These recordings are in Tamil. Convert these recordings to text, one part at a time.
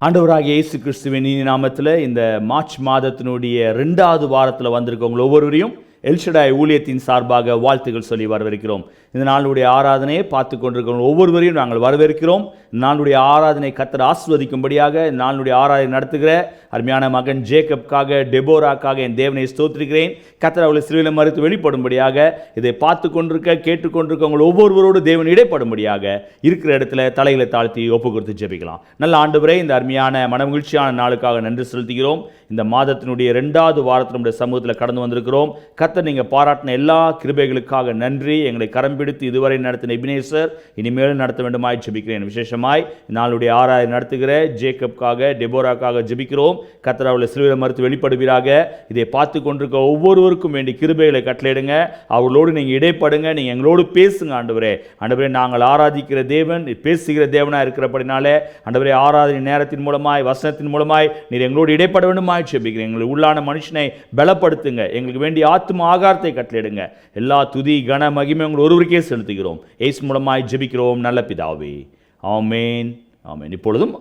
ஆண்டவராகிய இயேசு கிறிஸ்துவின் இனிய நாமத்தில் இந்த மார்ச் மாதத்தினுடைய 2வது வாரத்தில் வந்திருக்கவங்க ஒவ்வொருவரையும் எல்ஷடாய் ஊழியத்தின் சார்பாக வாழ்த்துக்கள் சொல்லி வரவேற்கிறோம். இந்த நாளுடைய ஆராதனையை பார்த்து கொண்டிருக்கிறோம் ஒவ்வொருவரையும் நாங்கள் வரவேற்கிறோம். நாளுடைய ஆராதனை கர்த்தர் ஆசீர்வதிக்கும்படியாக நாளுடைய ஆராதனை நடத்துகிற அருமையான மகன் ஜேக்கப்காக, டெபோராக்காக என் தேவனை ஸ்தோத்திரிக்கிறேன். கர்த்தர் அவளை சிலுவையில் மறித்து வெளிப்படும்படியாக, இதை பார்த்து கொண்டிருக்க கேட்டுக்கொண்டிருக்கவங்க ஒவ்வொருவரோடு தேவன் இடைப்படும்படியாக இருக்கிற இடத்துல தலைகளை தாழ்த்தி ஒப்பு கொடுத்து ஜெபிக்கலாம். நல்ல ஆண்டவரே, இந்த அருமையான மனமகிழ்ச்சியான நாளுக்காக நன்றி செலுத்துகிறோம். இந்த மாதத்தினுடைய 2வது வாரத்தில் நம்முடைய சமூகத்தில் கடந்து வந்திருக்கிறோம். கர்த்தர் நீங்கள் பாராட்டின எல்லா கிருபைகளுக்காக நன்றி. எங்களை கரம் பிடித்து இதுவரை நடத்தின எபினேசர் இனிமேலும் நடத்த வேண்டுமாய் ஜெபிக்கிறேன். விசேஷமாய் நாளுடைய ஆராதனை நடத்துகிற ஜேக்கப்காக, டெபோராக்காக ஜெபிக்கிறோம். கர்த்தர் அவளை சிலுவையில் மறித்து வெளிப்படுவீராக. இதை பார்த்து கொண்டிருக்க ஒவ்வொருவருக்கும் வேண்டி கிருபைகளை கட்டளையிடுங்க. அவர்களோடு நீங்கள் இடைப்படுங்க. நீங்கள் எங்களோடு பேசுங்க ஆண்டவரே. ஆண்டவரே, நாங்கள் ஆராதிக்கிற தேவன் பேசுகிற தேவனாக இருக்கிறபடினாலே ஆண்டவரே, ஆராதனை நேரத்தின் மூலமாய் வசனத்தின் மூலமாய் நீர் எங்களோடு இடைப்பட வேண்டுமாய் ஜெபிக்கிறேன். எங்களுக்கு உள்ளான மனுஷனை பலப்படுத்துங்க. எங்களுக்கு வேண்டிய ஆத்ம ஆகாரத்தை கட்டளையிடுங்க. எல்லா துதி கன மகிமை உங்கள் ஒருவருக்கே செலுத்துகிறோம். இயேசு மூலமாய் ஜெபிக்கிறோம் நல்ல பிதாவே, ஆமென் ஆமென். இப்பொழுதும்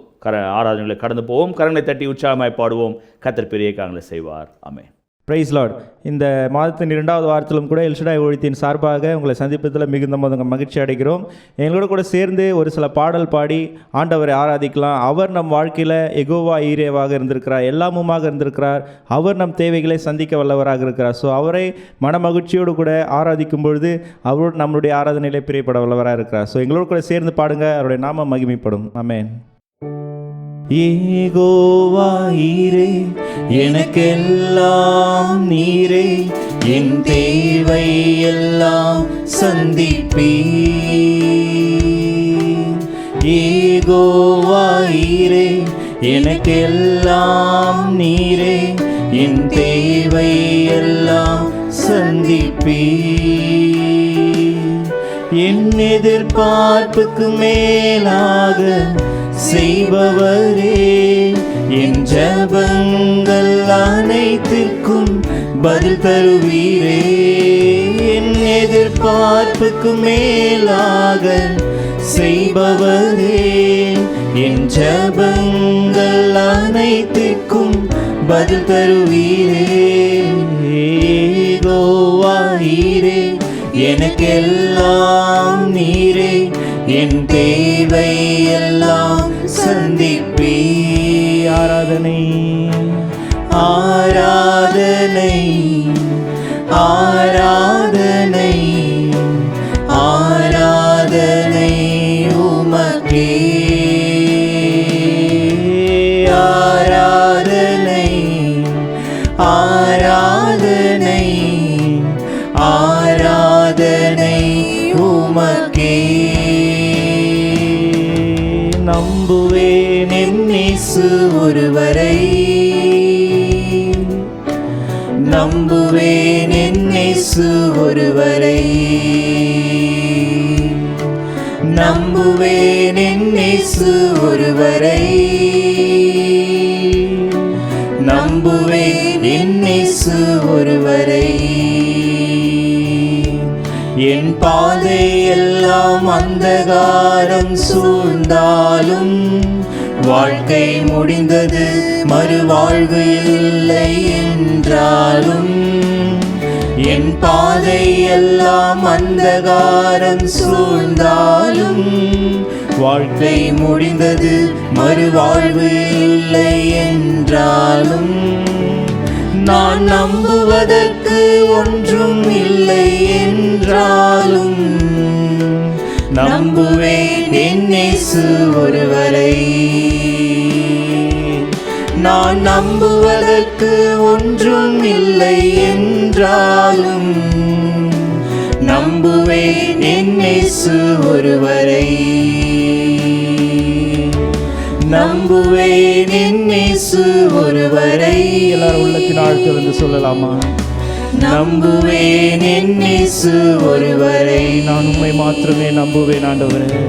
ஆராதனைகளை கடந்து போவோம். கரங்களை தட்டி உற்சாகமாய் பாடுவோம். கர்த்தர் பெரிய காரியங்களை செய்வார். ஆமென். Praise Lord. இந்த மாதத்தின் 2வது வாரத்திலும் கூட எல்ஷடாய் ஊழியத்தின் சார்பாக உங்களை சந்திப்பதில் மிகுந்த மகிழ்ச்சி அடைகிறோம். எங்களோட கூட சேர்ந்து ஒரு சில பாடல் பாடி ஆண்டவரை ஆராதிக்கலாம். அவர் நம் வாழ்க்கையில் யெகோவா ஈரேவாக இருந்திருக்கிறார், எல்லாமுமாக இருந்திருக்கிறார். அவர் நம் தேவைகளை சந்திக்க வல்லவராக இருக்கிறார். ஸோ அவரை மனமகிழ்ச்சியோடு கூட ஆராதிக்கும் பொழுது அவரோடு நம்மளுடைய ஆராதனையிலே பிரியப்பட வல்லவராக இருக்கிறார். ஸோ எங்களோட கூட சேர்ந்து பாடுங்க, அவருடைய நாமம் மகிமைப்படும். ஆமென். யெகோவா ஈரே, எனக்கெல்லாம் நீரே, என் தேவை எல்லாம் சந்திப்பீர். யெகோவா ஈரே, எனக்கெல்லாம் நீரே, என் தேவை எல்லாம் சந்திப்பீர். என் எதிர்பார்ப்புக்கு மேலாக செய்பவரே, என் ஜெபங்கள் அனைத்திற்கும் பதில் தருவீரே. என் எதிர்பார்ப்புக்கு மேலாக செய்பவரே, என் ஜெபங்கள் அனைத்திற்கும் பதில் தருவீரே. யெகோவா ஈரே, எனக்கெல்லாம் நீரே, என் தேவை எல்லாம் சந்திப்பீ. ஆராதனை ஆராதனை ஆராதனை ஆராதனை உமக்கே. ஆராதனை ஆராதனை ஆராதனை உமக்கே. நம்புவேன் என் இயேசு ஒருவரை, நம்புவேன் என் இயேசு ஒருவரை, நம்புவேன் என் இயேசு ஒருவரை, நம்புவேன் என் இயேசு ஒருவரை. என் பாதை எல்லாம் அந்தகாரம் சூழ்ந்தாலும், வாழ்க்கை முடிந்தது மறுவாழ்வு இல்லை என்றாலும், என் பாதை எல்லாம் அந்தகாரம் சூழ்ந்தாலும், வாழ்க்கை முடிந்தது மறுவாழ்வு இல்லை என்றாலும், நான் நம்புவதற்கு ஒன்றும் இல்லை என்றாலும், நம்புவேன் என் இயேசு ஒருவரை. நான் நம்புவதற்கு ஒன்றும் இல்லை என்றாலும், நம்புவேன் என் இயேசு ஒருவரை. நம்புவேன் என் இயேசு ஒருவரை. எல்லாரும் உள்ளத்தின் ஆழ்த்திலிருந்து சொல்லலாமா? நம்புவேன் என் இயேசு ஒருவரை. நான் உம்மை மாத்திரமே நம்புவேன் ஆண்டவரே.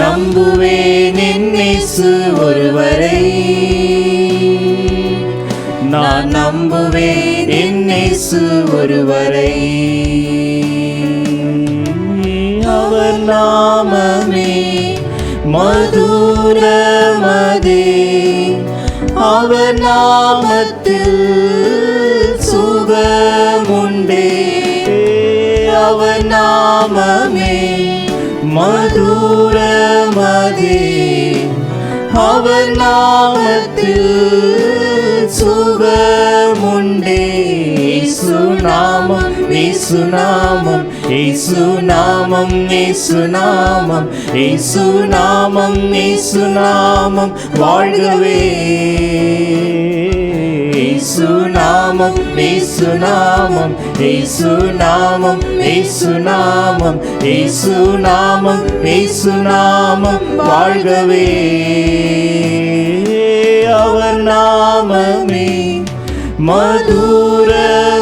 நம்புவேன் என் இயேசு ஒருவரை. நான் நம்புவேன் என் இயேசு ஒருவரை. அவர் நாமமே மதுரமதே. அவர் நாமத்தில் சுகமுண்டே. அவர் நாமமே மதுரமதே. அவர் நாமத்தில் சுகமுண்டே. இயேசுநாமம் இயேசுநாமம் இயேசுநாமம் இயேசுநாமம் இயேசுநாமம் இயேசுநாமம் வாழ்கவே. இயேசுநாமம் இயேசுநாமம் இயேசுநாமம் இயேசுநாமம் இயேசுநாமம் இயேசுநாமம் வாழ்கவே. அவர் நாமமே மதுரமதே.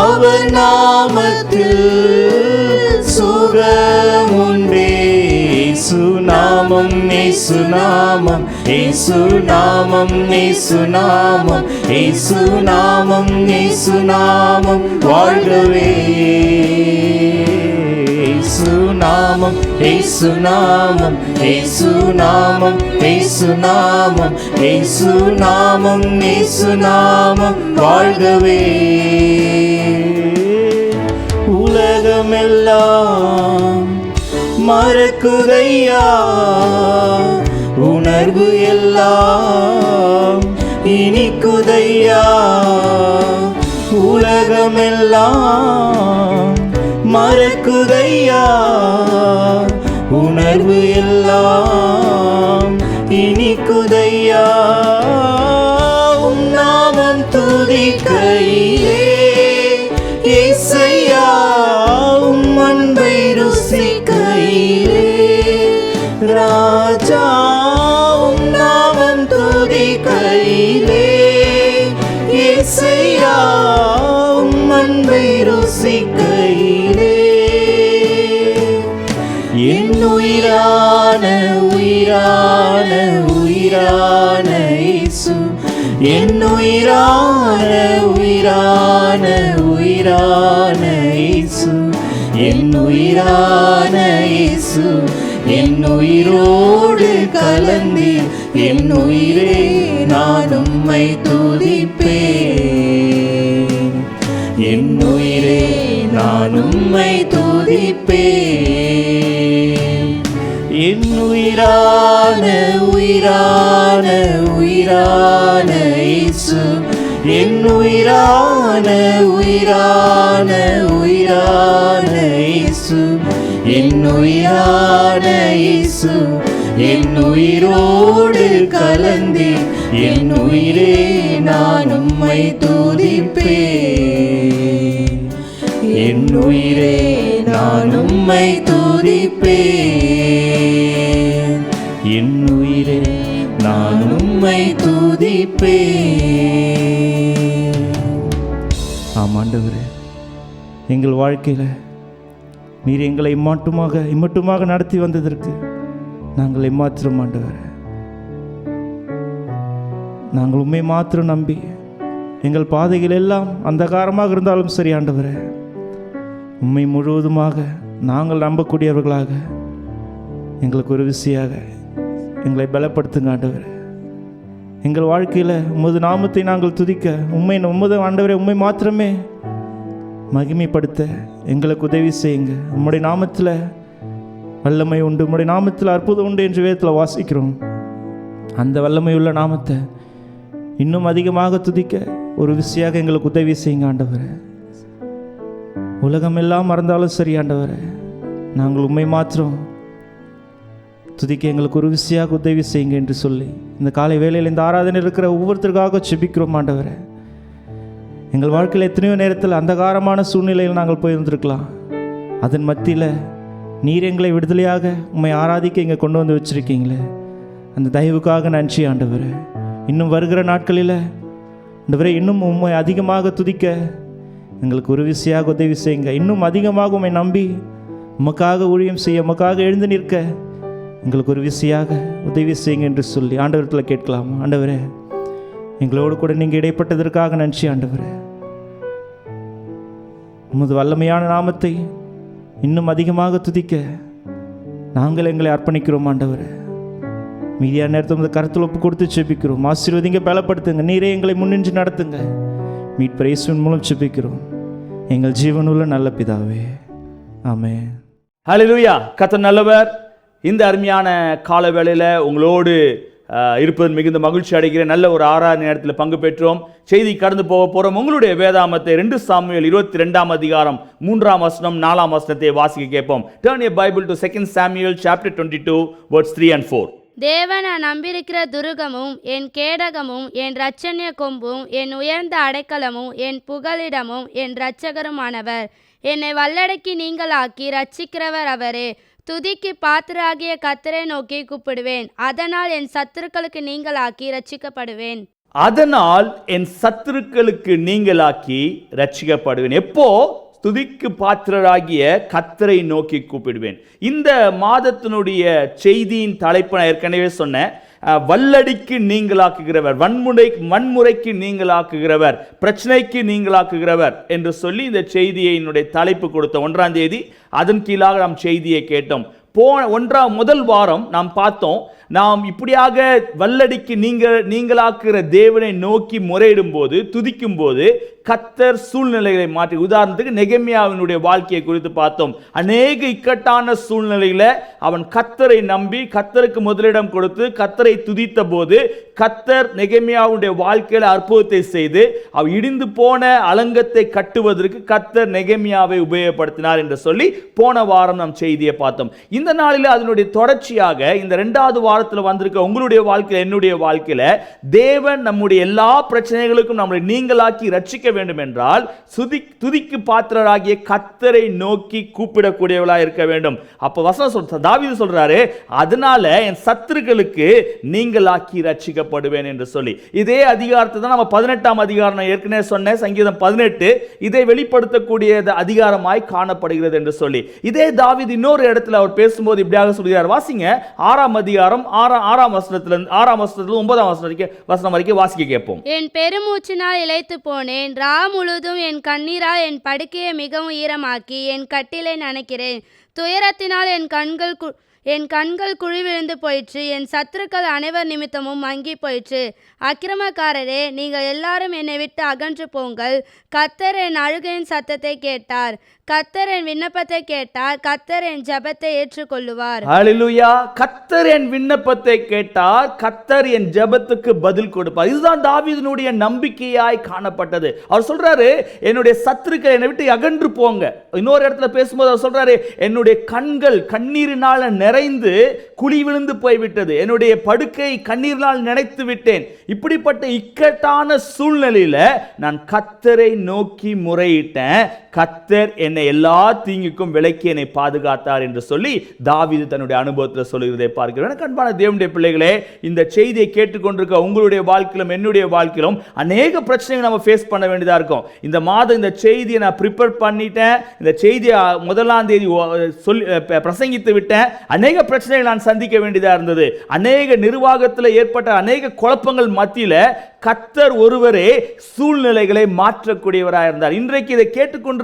அவர் நாமத்தில் சுகமுண்டே. இயேசுநாமம் இயேசுநாமம் இயேசுநாமம் இயேசுநாமம் இயேசுநாமம் இயேசுநாமம் வாழ்கவே. இயேசுநாமம் இயேசுநாமம் இயேசுநாமம் இயேசுநாமம் இயேசுநாமம் இயேசுநாமம் வாழ்கவே. உலகமெல்லாம் மறக்குதையா, உணர்வு எல்லாம் இனிக்குதையா. உலகமெல்லாம் மறக்குதையா, உணர்வு எல்லாம் இனிக்குதையா. உம் நாமம் துதிக்கையிலே இயேசையா, உம் அன்பை ருசிக்கையிலே ராஜா. உம் நாமம் துதிக்கையிலே இயேசையா, உம் அன்பை ருசிக்கையிலே என் உயிரான உயிரான உயிரான இயேசு. என் உயிரான உயிரான உயிரான இயேசு. என் உயிரான இயேசு. என் உயிரோடு கலந்து என் உயிரே நான் உம்மை துதிப்பேன். என் உயிரே நான் உம்மை துதிப்பேன். என் உயிரான உயிரான உயிரான இயேசு. என் உயிரான உயிரான உயிரான இயேசு. என் உயிரான இயேசு. என் உயிரோடு கலந்து என் உயிரே நான் உம்மை துதிப்பேன். என் உயிரே நான் உம்மை துதிப்பேன். என் உயிரே நான் உம்மை துதிப்பேன். ஆமாண்டவரே, எங்கள் வாழ்க்கையில் நீர் எங்களை இம்மட்டுமாக நடத்தி வந்ததற்கு நாங்கள் எம்மாத்திரம் ஆண்டவரே. நாங்கள் உண்மை மாத்திரம் நம்பி எங்கள் பாதைகள் எல்லாம் அந்தகாரமாக இருந்தாலும் சரி ஆண்டவரே, உண்மை முழுவதுமாக நாங்கள் நம்பக்கூடியவர்களாக எங்களுக்கு ஒரு விசையாக எங்களை பலப்படுத்துங்க ஆண்டவரே. எங்கள் வாழ்க்கையில் உமது நாமத்தை நாங்கள் துதிக்க உமது ஆண்டவரே உண்மை மாத்திரமே மகிமைப்படுத்த எங்களுக்கு உதவி செய்யுங்க. உம்முடைய நாமத்தில் வல்லமை உண்டு, உம்முடைய நாமத்தில் அற்புதம் உண்டு என்று வேதத்தில் வாசிக்கிறோம். அந்த வல்லமை உள்ள நாமத்தை இன்னும் அதிகமாக துதிக்க ஒரு விசையாக எங்களுக்கு உதவி செய்யுங்க ஆண்டவரே. உலகமெல்லாம் மறந்தாலும் சரி ஆண்டவரே, நாங்கள் உண்மை மாத்திரம் துதிக்க எங்களுக்கு ஒரு விசையாக உதவி செய்யுங்க என்று சொல்லி இந்த காலை வேளையில் இந்த ஆராதனை இருக்கிற ஒவ்வொருத்தருக்காக செபிக்கிறோம் ஆண்டவரே. எங்கள் வாழ்க்கையில் எத்தனையோ நேரத்தில் அந்தகாரமான சூழ்நிலையில் நாங்கள் போயிருந்திருக்கலாம். அதன் மத்தியில் நீர் எங்களை விடுதலையாக உம்மை ஆராதிக்க இங்கே கொண்டு வந்து வச்சுருக்கீங்களே, அந்த தயவுக்காக நன்றி ஆண்டவரே. இன்னும் வருகிற நாட்களில் ஆண்டவரே இன்னும் உம்மை அதிகமாக துதிக்க எங்களுக்கு ஒரு விசையாக உதவி செய்யுங்க. இன்னும் அதிகமாக உம்மை நம்பி உமக்காக ஊழியம் செய்ய உமக்காக எழுந்து நிற்க எங்களுக்கு ஒரு விசையாக உதவி செய்யுங்க என்று சொல்லி ஆண்டவரத்தில் கேட்கலாம். ஆண்டவரே, எங்களோடு கூட நீங்கள் இடைப்பட்டதற்காக நன்றி ஆண்டவரே. உமது வல்லமையான நாமத்தை இன்னும் அதிகமாக துதிக்க நாங்கள் எங்களை அர்ப்பணிக்கிறோம் ஆண்டவரே. மீதியான நேரத்தை வந்து கருத்தில் ஒப்பு கொடுத்து செபிக்கிறோம். ஆசீர்வதிங்க, பலப்படுத்துங்க, நீரே எங்களை முன்னின்று நடத்துங்க. மீட்பர் இயேசுவின் மூலம் செபிக்கிறோம் எங்கள் ஜீவனுள்ள நல்ல பிதாவே, ஆமென். ஹல்லேலூயா. கர்த்தர் நல்லவர். இந்த அருமையான கால வேளையில் உங்களோடு இருப்பது மிகுந்த மகிழ்ச்சி அடைகிறேன். நல்ல ஒரு ஆராதனை நேரத்தில் பங்கு பெற்றோம். செய்தி கடந்து போக போகிறோம். உங்களுடைய வேதாமத்தை 2 சாமுவேல் 22 அதிகாரம் 3 வசனம் 4 வசனத்தை வாசிக்க கேட்போம். Turn your Bible to 2 Samuel chapter 22 verse 3 and 4. தேவன் நான் நம்பியிருக்கிற துருகமும் என் கேடகமும் என் இரட்சணிய கொம்பும் என் உயர்ந்த அடைக்கலமும் என் புகலிடமும் என் இரட்சகருமானவர். என்னை வல்லடக்கி நீங்களாக்கி ரட்சிக்கிறவர் அவரே. துதிக்கு பாத்திராகிய கர்த்தரை நோக்கி கூப்பிடுவேன். அதனால் என் சத்துருக்களுக்கு நீங்களாக்கி ரட்சிக்கப்படுவேன். அதனால் என் சத்துருக்களுக்கு நீங்களாக்கி ரட்சிக்கப்படுவேன். எப்போ? துதிக்கு பாத்திரராகிய கர்த்தரை நோக்கி கூப்பிடுவேன். இந்த மாதத்தினுடைய செய்தியின் தலைப்பு நான் ஏற்கனவே சொன்னேன். வல்லடிக்கு நீங்களாக்குகிறவர், வன்முறைக்கு நீங்களாக்குகிறவர், பிரச்சனைக்கு நீங்களாக்குகிறவர் என்று சொல்லி இந்த செய்தியை என்னுடைய தலைப்பு கொடுத்த 1ஆம் தேதி அதன் கீழாக நாம் செய்தியை கேட்டோம். முதல் வாரம் நாம் பார்த்தோம், நாம் இப்படியாக வல்லடிக்கு நீங்களாக்குகிற தேவனை நோக்கி முறையிடும் போது, துதிக்கும் போது கர்த்தர் சூழ்நிலைகளை மாற்றி, உதாரணத்துக்கு நெகேமியாவினுடைய வாழ்க்கையை குறித்து பார்த்தோம். அநேக இக்கட்டான சூழ்நிலையில அவன் கர்த்தரை நம்பி கர்த்தருக்கு முதலிடம் கொடுத்து கர்த்தரை துதித்த போது கர்த்தர் நெகேமியாவுடைய வாழ்க்கையில அற்புதத்தை செய்து அவன் இடிந்து போன அலங்கத்தை கட்டுவதற்கு கர்த்தர் நெகேமியாவை உபயோகப்படுத்தினார் என்று சொல்லி போன வாரம் நாம் செய்தியை பார்த்தோம். இந்த நாளில் அதனுடைய தொடர்ச்சியாக இந்த 2வது வாரத்தில் வந்திருக்க உங்களுடைய வாழ்க்கையில், என்னுடைய வாழ்க்கையில தேவன் நம்முடைய எல்லா பிரச்சனைகளுக்கும் நம்மளை நீங்களாக்கி ரட்சிக்க வேண்டும் என்றால் துதிக்கு பாத்திரராகிய கர்த்தரை நோக்கி கூப்பிடக்கூடியவளாக இருக்க வேண்டும். அப்ப வசனம் தாவீது சொல்றாரு, அதனால என் சத்துருக்களுக்கு நீங்களாக்கி ரட்சிக்கப்படுவேன் என்று சொல்லி. இதே அதிகாரத்தை தான் நம்ம 18ஆம் அதிகாரம் ஏற்கனவே சொன்ன சங்கீதம் 18 இதை வெளிப்படுத்தக்கூடிய அதிகாரமாய் காணப்படுகிறது என்று சொல்லி. இதே தாவீது இன்னொரு இடத்துல அவர் பேசும்போது இப்படியாக சொல்கிறார். வாசிங்க 6ஆம் அதிகாரம் 6ஆம் வசனத்திலிருந்து 9ஆம் வசனம் வரைக்கும் வாசிக்க கேட்போம். என் பெருமூச்சினால் இளைத்து போனேன். ரா முழுதும் என் கண்ணீரால் என் படுக்கையை மிகவும் ஈரமாக்கி என் கட்டிலை நனைக்கிறேன். துயரத்தினால் என் கண்கள் குழிவிழுந்து போயிற்று. என் சத்துருக்கள் அனைவர் நிமித்தமும் மங்கி போயிற்று. அக்கிரமக்காரரே, நீங்கள் எல்லாரும் என்னை விட்டு அகன்று போங்கள். கர்த்தர் என் அழுகையின் சத்தத்தை கேட்டார். கர்த்தர் என் விண்ணப்பத்தை கேட்டார். கர்த்தர் என் ஜெபத்தை ஏற்றுக்கொள்ளுவார். ஹல்லேலூயா. கர்த்தர் என் விண்ணப்பத்தை கேட்டார். கர்த்தர் என் ஜெபத்துக்கு பதில் கொடுப்பார். இதுதான் தாவீதினுடைய நம்பிக்கையாய் காணப்பட்டது. அவர் சொல்றாரு, என்னுடைய சத்துருக்கள் என்னை விட்டு அகன்று போங்க. இன்னொரு இடத்துல பேசும்போது அவர் சொல்றாரு, என்னுடைய கண்கள் கண்ணீரினால் நிறைந்து குழி விழுந்து போய்விட்டது. என்னுடைய படுக்கை கண்ணீரினால் நினைத்து விட்டேன். இப்படிப்பட்ட இக்கட்டான சூழ்நிலையில நான் கர்த்தரை நோக்கி முறையிட்டேன். கர்த்தர் என்னை எல்லா தீங்குக்கும் விலக்கி என்னை பாதுகாத்தார் என்று சொல்லி தாவீது தன்னுடைய அனுபவத்தில் சொல்லுகிறதை பார்க்கிறோம். எனக்கு அன்பான தேவனுடைய பிள்ளைகளே, இந்த செய்தியை கேட்டுக்கொண்டிருக்க உங்களுடைய வாழ்க்கையிலும் என்னுடைய வாழ்க்கையிலும் அநேக பிரச்சனைகள் நம்ம ஃபேஸ் பண்ண வேண்டியதாக இருக்கும். இந்த மாதம் இந்த செய்தியை நான் ப்ரிப்பேர் பண்ணிட்டேன். இந்த செய்தியை 1ஆம் தேதி சொல்லி பிரசங்கித்து விட்டேன். அநேக பிரச்சனைகள் நான் சந்திக்க வேண்டியதாக இருந்தது. அநேக நிர்வாகத்தில் ஏற்பட்ட அநேக குழப்பங்கள் மத்தியில் கர்த்தர் ஒருவரே சூழ்நிலைகளை மாற்றக்கூடியவராக இருந்தார். இன்றைக்கு இதை கேட்டுக்கொண்டிருக்க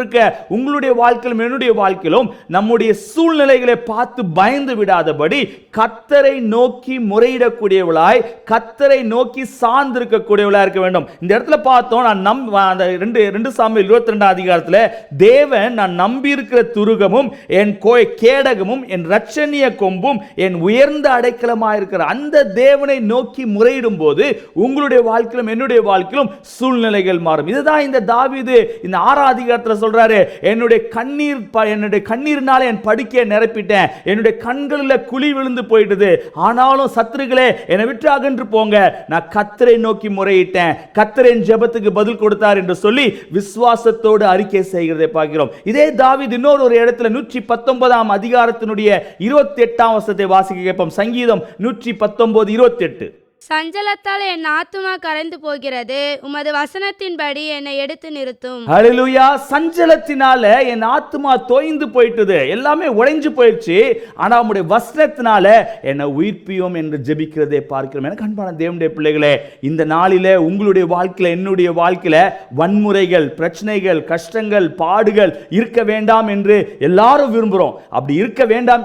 உங்களுடைய வாழ்க்கையிலும் என்னுடைய வாழ்க்கையிலும் நம்முடைய சூழ்நிலைகளை பார்த்து பயந்து விடாதபடி கர்த்தரை நோக்கி முறையிடக்கூடியவளாய், கர்த்தரை நோக்கி சார்ந்திருக்கக்கூடியவளாக இருக்க வேண்டும். இந்த இடத்துல பார்த்தோம், நான் 2 சாமுவேல் 22 அதிகாரத்தில் தேவன் நான் நம்பி இருக்கிற துருகமும் என் கேடகமும் என் இரட்சணிய கொம்பும் என் உயர்ந்த அடைக்கலமாக இருக்கிற அந்த தேவனை நோக்கி முறையிடும் போது உங்களுடைய வாழ்க்கையிலும் என்னுடைய வாழ்க்கையிலும் சூழ்நிலைகள் மாறும். இதுதான் இந்த தாவீது இந்த 6ஆம் அதிகாரத்தில் சொல்றாரு, என்னுடைய கண்ணீர்னால என் படுக்கையை நிரப்பிட்டேன். என்னுடைய கண்களில் குழி விழுந்து போயிட்டது. ஆனாலும் சத்துருக்களே என்னை விட்டு அகன்று போங்க. நான் கர்த்தரை நோக்கி முறையிட்டேன். கர்த்தர் என் ஜெபத்துக்கு பதில் கொடுத்தார் என்று சொல்லி விசுவாசத்தோடு அறிக்கை செய்கிறதை பார்க்கிறோம். இதே தாவீது இன்னொரு இடத்துல 119ஆம் அதிகாரத்தினுடைய 28ஆம் வசனத்தை வாசிக்க கேட்போம். சங்கீதம் 119:28. சஞ்சலத்தால் என் ஆத்துமா கரைந்து போகிறது, உமது வசனத்தின்படி என்னை எடுத்து நிறுத்தும். ஹல்லேலூயா. சஞ்சலத்தினால என் ஆத்துமா தோய்ந்து போயிட்டது, எல்லாமே உடைஞ்சு போயிடுச்சு. ஆனா உம்முடைய வசனத்தினால என்னை உயிர்ப்பியும் என்று ஜெபிக்கிறதை பார்க்கிறோம். எனக்கு அன்பான தேவனுடைய பிள்ளைகளே, இந்த நாளிலே உங்களுடைய வாழ்க்கையில, என்னுடைய வாழ்க்கையில வன்முறைகள், பிரச்சனைகள், கஷ்டங்கள், பாடுகள் இருக்க வேண்டாம் என்று எல்லாரும் விரும்புகிறோம். அப்படி இருக்க வேண்டாம்,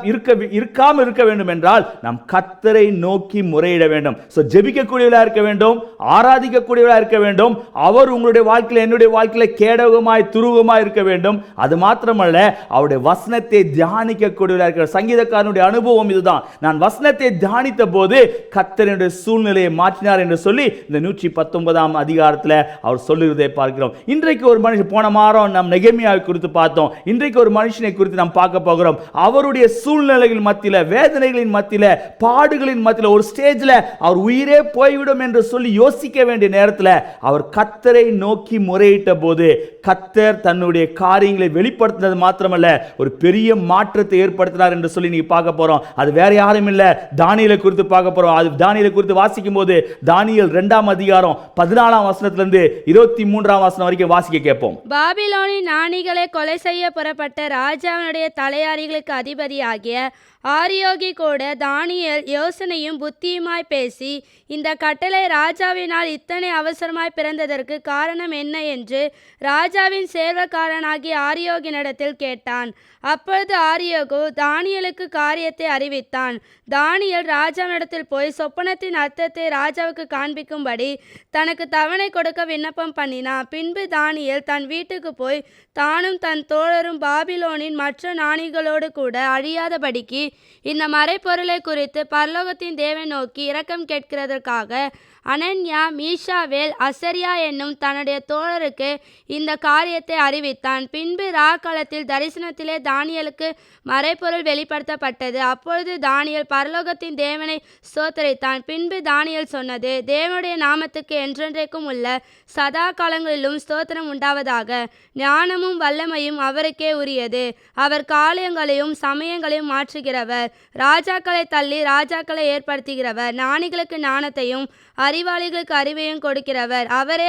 இருக்காம இருக்க வேண்டும் என்றால் நாம் கர்த்தரை நோக்கி முறையிட வேண்டும். ஜெபிக்கக்கூடியவர்களா இருக்க வேண்டும், ஆராதிக்கக்கூடியவர்களா இருக்க வேண்டும். அவர் உங்களுடைய வாழ்க்கையில, என்னுடைய வாழ்க்கையில கேடகமாய் துருவமாய் இருக்க வேண்டும். அது மாத்திரமல்ல, அவருடைய வசனத்தை தியானிக்கக்கூடியவர்களா இருக்க. சங்கீதக்காரனுடைய அனுபவம் இதுதான். நான் வசனத்தை தியானித்த போது கர்த்தருடைய சூழ்நிலையை மாற்றினார் என்று சொல்லி இந்த 119ஆம் அதிகாரத்தில் அவர் சொல்லுகிறதை பார்க்கிறோம். இன்றைக்கு ஒரு மனுஷன், போன வாரம் நாம் நெகேமியாவை குறித்து பார்த்தோம். இன்றைக்கு ஒரு மனுஷனை குறித்து நாம் பார்க்க போகிறோம். அவருடைய சூழ்நிலைகளின் மத்தியில, வேதனைகளின் மத்தியில, பாடுகளின் மத்தியில ஒரு ஸ்டேஜில் அவர் உயிரே போய்விடும் என்று சொல்லி யோசிக்க வேண்டிய நேரத்தில் அவர் கர்த்தரை நோக்கி முறையிட்ட போது கர்த்தர் தன்னுடைய காரியங்களை வெளிப்படுத்தினது மாத்திரமல்ல, ஒரு பெரிய மாற்றத்தை ஏற்படுத்தினார் என்று சொல்லி நீங்க பார்க்க போறோம். அது வேற யாரும் இல்ல, தானியேலை குறித்து பார்க்க போறோம். அது தானியேலை குறித்து வாசிக்கும் போது தானியேல் 2ஆம் அதிகாரம் 14ஆம் வசனத்திலிருந்து 23ஆம் வசனம் வரைக்கும் வாசிக்க கேட்போம். பாபிலோனின் ஞானிகளை கொலை செய்ய புறப்பட்ட ராஜாவினுடைய தலையாரிகளுக்கு அதிபதியாகிய ஆரியோகி கூட தானியேல் யோசனையும் புத்தியுமாய் பேசி, இந்த கட்டளை ராஜாவினால் இத்தனை அவசரமாய் பிறந்ததற்கு காரணம் என்ன என்று ராஜாவின் சேர்வக்காரனாகிய ஆரியோகினிடத்தில் கேட்டான். அப்பொழுது ஆரியோகு தானியேலுக்கு காரியத்தை அறிவித்தான். தானியேல் ராஜாவினிடத்தில் போய் சொப்பனத்தின் அர்த்தத்தை ராஜாவுக்கு காண்பிக்கும்படி தனக்கு தவணை கொடுக்க விண்ணப்பம் பண்ணினான். பின்பு தானியேல் தன் வீட்டுக்கு போய் தானும் தன் தோழரும் பாபிலோனின் மற்ற ஞானிகளோடு கூட அழியாதபடிக்கு இந்த மறைப்பொருளை குறித்து பரலோகத்தின் தேவனை நோக்கி இரக்கம் கேட்கிறதற்காக அனன்யா, மீஷாவேல், அசரியா என்னும் தன்னுடைய தோழருக்கு இந்த காரியத்தை அறிவித்தான். பின்பு ராக்காலத்தில் தரிசனத்திலே தானியேலுக்கு மறைப்பொருள் வெளிப்படுத்தப்பட்டது. அப்பொழுது தானியேல் பரலோகத்தின் தேவனை ஸ்தோத்தரித்தான். பின்பு தானியேல் சொன்னது, தேவனுடைய நாமத்துக்கு என்றென்றைக்கும் உள்ள சதா காலங்களிலும் ஸ்தோத்திரம் உண்டாவதாக. ஞானமும் வல்லமையும் அவருக்கே உரியது. அவர் காலங்களையும் சமயங்களையும் மாற்றுகிறவர், ராஜாக்களை தள்ளி ராஜாக்களை ஏற்படுத்துகிறவர், ஞானிகளுக்கு ஞானத்தையும் அறிவாளிகளுக்கு அறிவையும் கொடுக்கிறவர். அவரே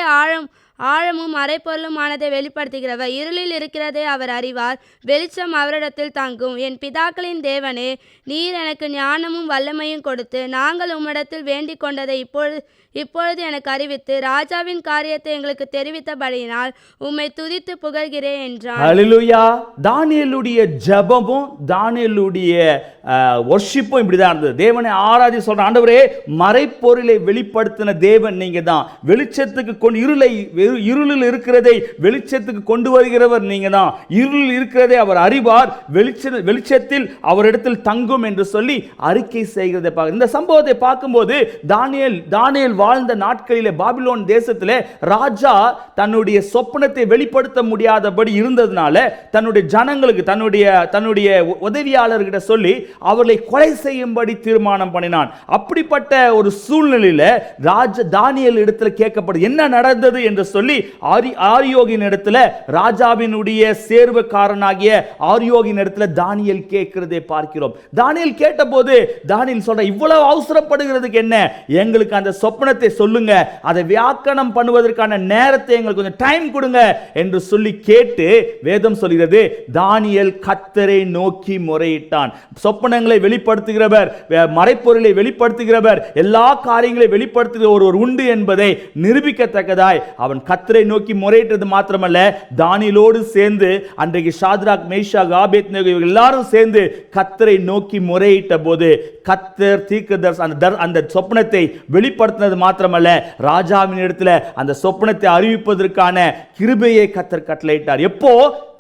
ஆழமும் மறைப்பொருளுமானதை வெளிப்படுத்துகிறவர். இருளில் இருக்கிறதே அவர் அறிவார், வெளிச்சம் அவரிடத்தில் தங்கும். என் பிதாக்களின் தேவனே, நீர் எனக்கு ஞானமும் வல்லமையும் கொடுத்து நாங்கள் உம்மிடத்தில் வேண்டிக் கொண்டதை இப்பொழுது எனக்கு அறிவித்து ராஜாவின் காரியத்தை எங்களுக்கு தெரிவித்தபடியினால் உம்மை துதித்து புகழ்கிறேன் என்றான். ஹல்லேலூயா. தானியேலுடைய ஜெபமும் தானியேலுடைய வொர்ஷிப்பும் இப்படிதான் இருந்தது. தேவனை ஆராதி சொல்ற, ஆண்டவரே மறைப்பொருளை வெளிப்படுத்தின தேவன் நீங்க தான். வெளிச்சத்துக்கு இருளில் இருக்கிறதை வெளிச்சத்துக்கு கொண்டு வருகிறவர் நீங்க தான். இருளில் இருக்கிறதை அவர் அறிவார், வெளிச்சத்தில் அவரிடத்தில் தங்கும் என்று சொல்லி அறிக்கை செய்கிறதை பார்க்க. இந்த சம்பவத்தை பார்க்கும்போது தானியேல் வாழ்ந்த நாட்களிலே பாபிலோன் தேசத்திலே ராஜா தன்னுடைய சொப்பனத்தை வெளிப்படுத்த முடியாதபடி இருந்ததுனால தன்னுடைய ஜனங்களுக்கு, தன்னுடைய உதவியாளர்கிட்ட சொல்லி அவர்களை கொலை செய்யும்படி தீர்மானம் பண்ணினான். அப்படிப்பட்ட ஒரு சூழ்நிலையில தானியேல் இடத்துல கேட்கப்படுது, என்ன நடந்தது என்று சொல்லி ஆரியோகின் இடத்துல, ராஜாவினுடைய சேர்வக்காரனாகிய ஆரியோகின் இடத்துல தானியேல் கேட்கிறதை பார்க்கிறோம். தானியேல் கேட்டபோது தானியேல் சொல்ற, இவ்வளவு அவசரப்படுகிறதுக்கு என்ன, எங்களுக்கு அந்த சொப்பனத்தை சொல்லுங்க, அதை வியாக்கரணம் பண்ணுவதற்கான நேரத்தை எங்களுக்கு கொஞ்சம் டைம் கொடுங்க என்று சொல்லி கேட்டு வேதம் சொல்கிறது, தானியேல் கர்த்தரை நோக்கி முறையிட்டான். சொப்பனங்களை வெளிப்படுத்துகிறவர், மறைப்பொருளை வெளிப்படுத்துகிறவர், எல்லா காரியங்களை வெளிப்படுத்துகிற ஒருவர் உண்டு என்பதை நிரூபிக்கத்தக்கதாய் அவன் கர்த்தரை நோக்கி முறையிட்டது மாத்திரமல்ல, தானியேலோடு சேர்ந்து அன்றைக்கு ஷாத்ராக், மேஷாக், ஆபேத்நேகோ இவர்கள் எல்லாரும் சேர்ந்து கர்த்தரை நோக்கி முறையிட்ட போது கர்த்தர் தீர்க்கதரிசி அந்த சொப்பனத்தை வெளிப்படுத்தினது மாத்திரமல்ல, ராஜாவின் இடத்துல அந்த சொப்பனத்தை அறிவிப்பதற்கான கிருபையை கர்த்தர் கட்டளையிட்டார். எப்போ?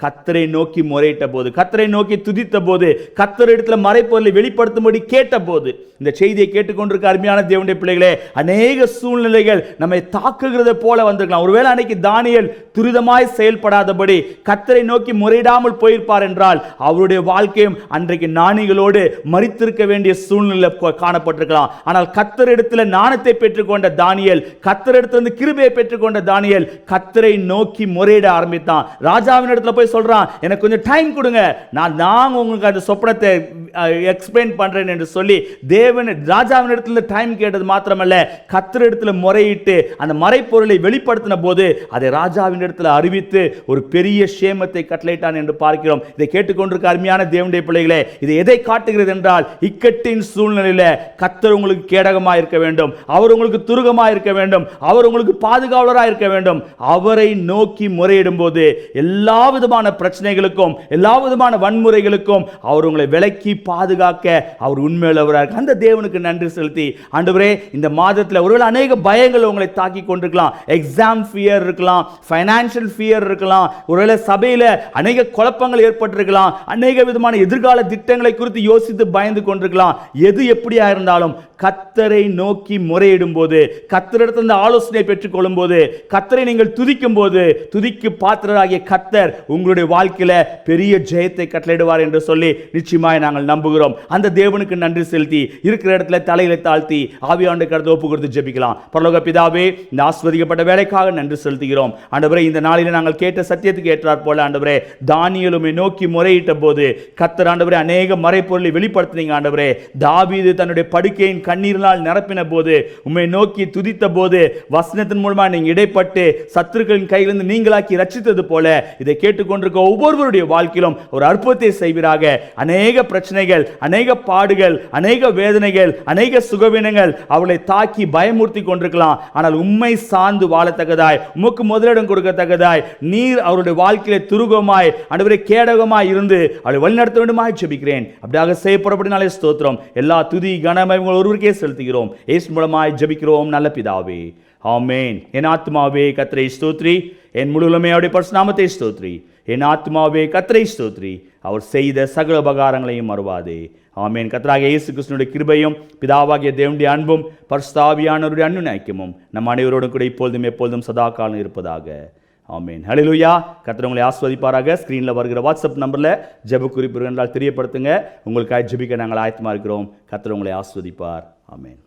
கர்த்தரை நோக்கி முறையிட்ட போது, கர்த்தரை நோக்கி துதித்த போது, கர்த்தர் இடத்துல மறைப்பொருளை வெளிப்படுத்தும்படி கேட்ட போது. இந்த செய்தியை கேட்டுக்கொண்டிருக்க அருமையான தேவனுடைய பிள்ளைகளே, அநேக சூழ்நிலைகள் நம்மை தாக்குகிறத போல வந்திருக்கலாம். ஒருவேளை அன்னைக்கு தானியேல் துரிதமாய் செயல்படாதபடி கர்த்தரை நோக்கி முறையிடாமல் போயிருப்பார் என்றால் அவருடைய வாழ்க்கையும் அன்றைக்கு ஞானிகளோடு மரித்திருக்க வேண்டிய சூழ்நிலை காணப்பட்டிருக்கலாம். ஆனால் கர்த்தர் இடத்துல ஞானத்தை பெற்றுக்கொண்ட தானியேல், கர்த்தர் இடத்துல கிருபையை பெற்றுக்கொண்ட தானியேல் கர்த்தரை நோக்கி முறையிட ஆரம்பித்தான். ராஜாவின் இடத்துல போய் போய் சொல்றான், எனக்கு கொஞ்சம் டைம் கொடுங்க, நான் உங்களுக்கு அந்த சொப்பனத்தை எக்ஸ்பிளைன் பண்றேன் என்று சொல்லி தேவன் ராஜாவின் இடத்துல டைம் கேட்டது மாத்திரமல்ல, கர்த்தர் இடத்துல முறையிட்டு அந்த மறைப்பொருளை வெளிப்படுத்தின போது அதை ராஜாவின் இடத்துல அறிவித்து ஒரு பெரிய சேமத்தை கட்டளையிட்டான் என்று பார்க்கிறோம். இதை கேட்டுக்கொண்டிருக்க அருமையான தேவனுடைய பிள்ளைகளே, இது எதை காட்டுகிறது என்றால், இக்கட்டின் சூழ்நிலையில கர்த்தர் உங்களுக்கு கேடகமாக இருக்க வேண்டும், அவர் உங்களுக்கு துருகமாக இருக்க வேண்டும், அவர் உங்களுக்கு பாதுகாவலராக இருக்க வேண்டும். அவரை நோக்கி முறையிடும் போது எல்லா விதமான பிரச்சனைகளுக்கும் எல்லா விதமான வன்முறைகளுக்கும் அவர் உங்களை விலக்கி பாதுகாக்க அவர் உண்மையுள்ளவராக. அந்த தேவனுக்கு நன்றி செலுத்தி, ஆண்டவரே இந்த மாதத்தில் ஒருவேளை அநேக பயங்கள் உங்களை தாக்கி கொண்டிருக்கலாம். எக்ஸாம் ஃபியர் இருக்கலாம், ஃபைனான்சியல் ஃபியர் இருக்கலாம், ஒருவேளை சபையில் அநேக குழப்பங்கள் ஏற்பட்டிருக்கலாம், அநேக விதமான எதிர்கால திட்டங்களை குறித்து யோசித்து பயந்து கொண்டிருக்கலாம். எது எப்படியா இருந்தாலும் கர்த்தரை நோக்கி முறையிடும் போது, கர்த்தரிடத்தில் ஆலோசனை பெற்றுக் கொள்ளும் போது, கர்த்தரை நீங்கள் துதிக்கும் போது, துதிக்கு பாத்திரராகிய கர்த்தர் உங்களுடைய வாழ்க்கையில பெரிய ஜெயத்தை கட்டளையிடுவார் என்று சொல்லி நிச்சயமாய் நாங்கள் நம்புகிறோம். அந்த தேவனுக்கு நன்றி செலுத்தி இருக்கிற இடத்துல தலையில தாழ்த்தி ஆவியானவருடைய கரத்தில் ஒப்பு கொடுத்து ஜெபிக்கலாம். பரலோக பிதாவே, இந்த ஆசீர்வதிக்கப்பட்ட வேலைக்காக நன்றி செலுத்துகிறோம். ஆண்டவரே, இந்த நாளில் நாங்கள் கேட்ட சத்தியத்துக்கு ஏற்றாற் போல ஆண்டவரே, தானியேலுமை நோக்கி முறையிட்ட போது கர்த்தர் ஆண்டவரே அநேக மறைப்பொருளை வெளிப்படுத்தினீங்க. ஆண்டவரே, தாவீது தன்னுடைய படுக்கையின் கண்ணீரினால் நிரப்பின போது, உம்மை நோக்கி துதித்த போது, வசனத்தின் மூலமாக நீங்க இடைப்பட்டு சத்துருக்களின் கையிலிருந்து நீங்களாக்கி ரட்சித்தது போல இதை கேட்டுக்கொண்டிருக்க ஒவ்வொருவருடைய வாழ்க்கையிலும் ஒரு அற்புதத்தை செய்வீராக. அநேக பிரச்சனைகள், அநேக பாடுகள், அநேக வேதனைகள், அநேக சுகவீனங்கள் அவளை தாக்கி பயமுறுத்தி கொண்டிருக்கலாம். ஆனால் உம்மை சார்ந்து வாழத்தக்கதாய், உமக்கு முதலிடம் கொடுக்கத்தக்கதாய் நீர் அவருடைய வாழ்க்கையில துருகமாய் ஆண்டவரே கேடகமாய் இருந்து அவளை வழிநடத்த வேண்டுமாய் ஜெபிக்கிறேன். அப்படியாக செய்யப்படப்படினாலே ஸ்தோத்திரம். எல்லா துதி கனமை உங்கள் ஒருவருக்கே செலுத்துகிறோம். இயேசு மூலமாய் ஜெபிக்கிறோம் நல்ல பிதாவே, ஆமென். என் ஆத்மாவே கர்த்தரை ஸ்தோத்ரி, என் முழு உலமையோட பரிசுத்த நாமத்தை ஸ்தோத்ரி. என் ஆத்மாவே கர்த்தரை ஸ்தோத்ரி, அவர் செய்த சகல உபகாரங்களையும் மறவாதே. ஆமென். கர்த்தராகிய இயேசு கிறிஸ்துவினுடைய கிருபையும் பிதாவாகிய தேவனுடைய அன்பும் பரிசுத்த ஆவியானவருடைய அன்னுநைக்கியமும் நம் அனைவரோடும் கூட இப்பொழுதும் எப்பொழுதும் சதா காலம் இருப்பதாக. ஆமென். ஹல்லேலூயா. கர்த்தர் உங்களை ஆசீர்வதிப்பாராக. ஸ்கிரீனில் வருகிற வாட்ஸ்அப் நம்பரில் ஜெப குறிப்பு என்றால் தெரியப்படுத்துங்க. உங்களுக்காக ஜெபிக்க நாங்கள் ஆயத்தமாக இருக்கிறோம். கர்த்தர் உங்களை ஆசீர்வதிப்பார். ஆமென்.